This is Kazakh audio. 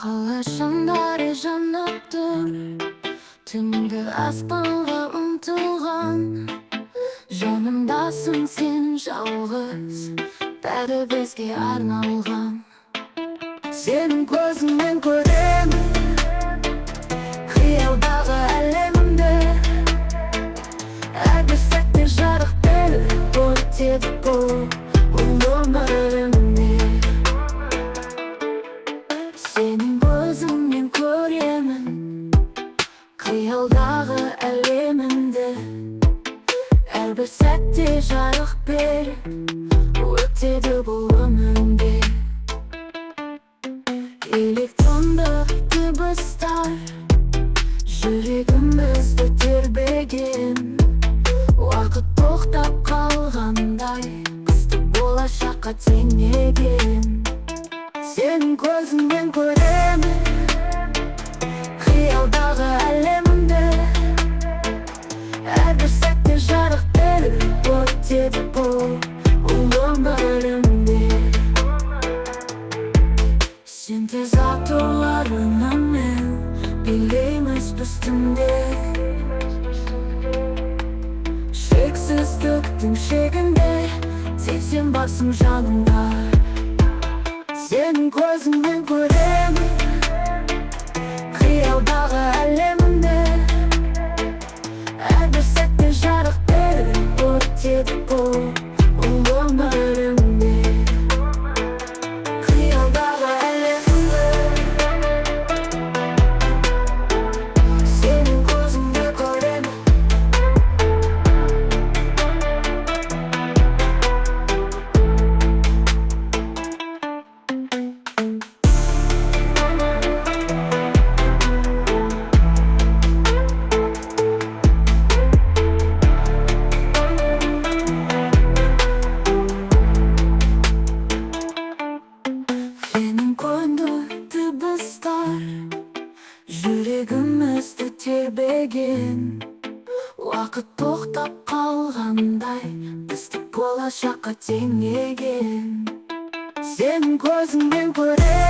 Қалашымдар жанып тұр, түнгі аспанға ұмтылған. Жанымдасың сен жалғыз, бәрі бізге арналған. Сенің көзіңмен көремін қиялдағы әлемімді. Әрбір сәтте жарық беріп өтеді бұл өмірімде. Сенің көзіңмен көремін қиялдағы әлемімді. Әрбір сәтте жарық беріп өтеді бұл өмірімде. Электронды дыбыстар жүрегімізді тербеген. Уақыт тоқтап қалғандай, бізді болашаққа теңеген. Сенің көзіңмен көремін қиялдағы әлемімді. Әрбір сәтте жарық беріп өтеді бұл өмірімде. Синтез атауларымен билейміз біз түнде. Шексіздіктің шегінде тек сен барсың жанымда. Сенің көзіңмен көремін қиялдағы әлемімді. Әрбір сәтте жарық беріп өтеді бұл өмірімде. Қиялдағы әлемімді. Сенің көзіңмен көремін. Жүрегімізді тербеген. Уақыт тоқтап қалғандай, бізді болашаққа теңеген. Сенің көзіңмен көремін